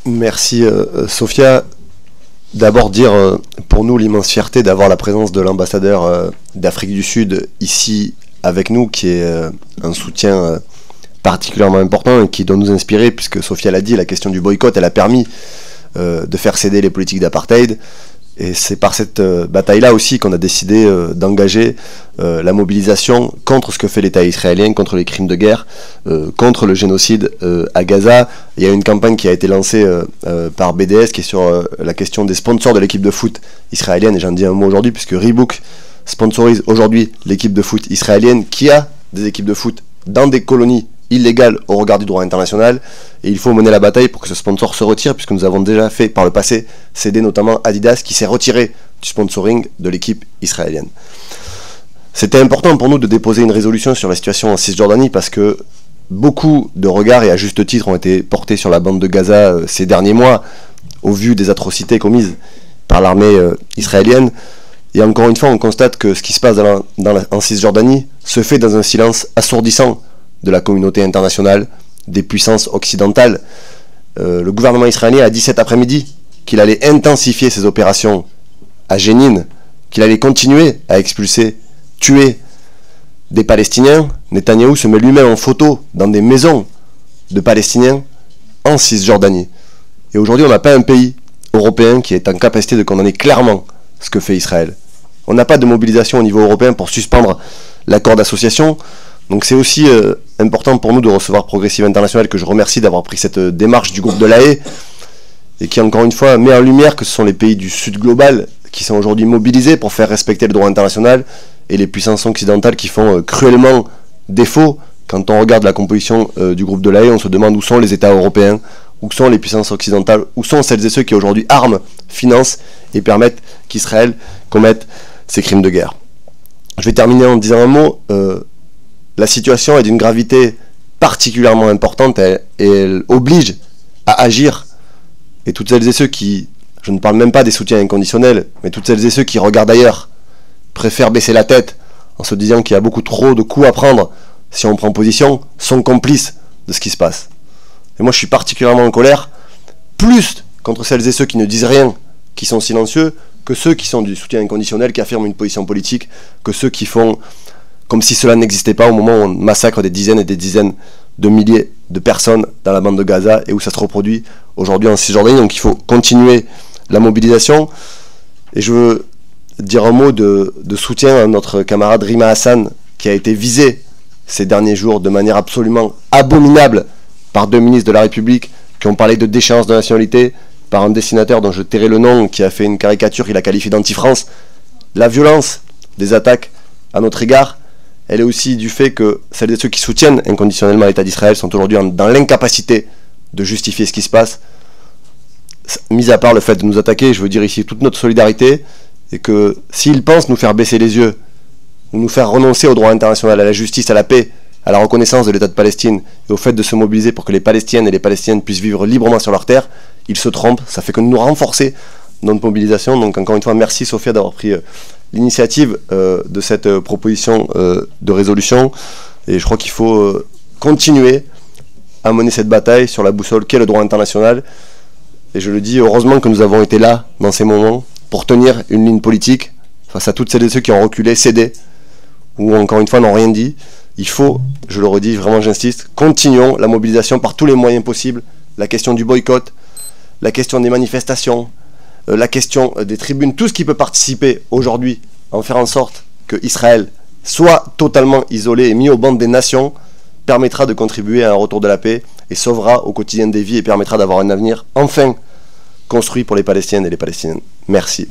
Merci Sophia. D'abord dire pour nous l'immense fierté d'avoir la présence de l'ambassadeur d'Afrique du Sud ici avec nous, qui est un soutien particulièrement important et qui doit nous inspirer, puisque Sophia l'a dit, la question du boycott, elle a permis de faire céder les politiques d'apartheid. Et c'est par cette bataille-là aussi qu'on a décidé d'engager la mobilisation contre ce que fait l'État israélien, contre les crimes de guerre, contre le génocide à Gaza. Il y a une campagne qui a été lancée par BDS qui est sur la question des sponsors de l'équipe de foot israélienne. Et j'en dis un mot aujourd'hui, puisque Reebok sponsorise aujourd'hui l'équipe de foot israélienne qui a des équipes de foot dans des colonies illégales au regard du droit international, et il faut mener la bataille pour que ce sponsor se retire, puisque nous avons déjà fait par le passé céder notamment Adidas, qui s'est retiré du sponsoring de l'équipe israélienne. C'était important pour nous de déposer une résolution sur la situation en Cisjordanie, parce que beaucoup de regards, et à juste titre, ont été portés sur la bande de Gaza ces derniers mois, au vu des atrocités commises par l'armée israélienne. Et encore une fois, on constate que ce qui se passe en Cisjordanie se fait dans un silence assourdissant de la communauté internationale, des puissances occidentales. Le gouvernement israélien a dit cet après-midi qu'il allait intensifier ses opérations à Jénine, qu'il allait continuer à expulser, tuer des Palestiniens. Netanyahou se met lui-même en photo dans des maisons de Palestiniens en Cisjordanie. Et aujourd'hui, on n'a pas un pays européen qui est en capacité de condamner clairement ce que fait Israël. On n'a pas de mobilisation au niveau européen pour suspendre l'accord d'association. Donc c'est aussi important pour nous de recevoir Progressive International, que je remercie d'avoir pris cette démarche du groupe de La Haye, et qui encore une fois met en lumière que ce sont les pays du Sud global qui sont aujourd'hui mobilisés pour faire respecter le droit international, et les puissances occidentales qui font cruellement défaut. Quand on regarde la composition du groupe de La Haye, on se demande où sont les États européens, où sont les puissances occidentales, où sont celles et ceux qui aujourd'hui arment, financent et permettent qu'Israël commette ces crimes de guerre. Je vais terminer en disant un mot. La situation est d'une gravité particulièrement importante et elle oblige à agir. Et toutes celles et ceux qui, je ne parle même pas des soutiens inconditionnels, mais toutes celles et ceux qui regardent ailleurs, préfèrent baisser la tête en se disant qu'il y a beaucoup trop de coups à prendre si on prend position, sont complices de ce qui se passe. Et moi je suis particulièrement en colère, plus contre celles et ceux qui ne disent rien, qui sont silencieux, que ceux qui sont du soutien inconditionnel, qui affirment une position politique, que ceux qui font comme si cela n'existait pas au moment où on massacre des dizaines et des dizaines de milliers de personnes dans la bande de Gaza, et où ça se reproduit aujourd'hui en Cisjordanie. Donc il faut continuer la mobilisation. Et je veux dire un mot de soutien à notre camarade Rima Hassan, qui a été visé ces derniers jours de manière absolument abominable par deux ministres de la République qui ont parlé de déchéance de nationalité, par un dessinateur dont je tairai le nom, qui a fait une caricature qu'il a qualifiée d'anti-France. La violence des attaques à notre égard, elle est aussi du fait que celles et ceux qui soutiennent inconditionnellement l'État d'Israël sont aujourd'hui dans l'incapacité de justifier ce qui se passe. Mis à part le fait de nous attaquer, je veux dire ici toute notre solidarité, et que s'ils pensent nous faire baisser les yeux, ou nous faire renoncer au droit international, à la justice, à la paix, à la reconnaissance de l'État de Palestine, et au fait de se mobiliser pour que les Palestiniennes et les Palestiniennes puissent vivre librement sur leur terre, ils se trompent. Ça fait que nous renforcer notre mobilisation. Donc encore une fois, merci Sophia d'avoir pris l'initiative de cette proposition de résolution, et je crois qu'il faut continuer à mener cette bataille sur la boussole qu'est le droit international. Et je le dis, heureusement que nous avons été là dans ces moments pour tenir une ligne politique face à toutes celles et ceux qui ont reculé, cédé, ou encore une fois n'ont rien dit. Il faut, je le redis, vraiment j'insiste, continuons la mobilisation par tous les moyens possibles. La question du boycott, la question des manifestations, la question des tribunes, tout ce qui peut participer aujourd'hui en faire en sorte que Israël soit totalement isolé et mis au banc des nations, permettra de contribuer à un retour de la paix et sauvera au quotidien des vies et permettra d'avoir un avenir enfin construit pour les Palestiniennes et les Palestiniens. Merci.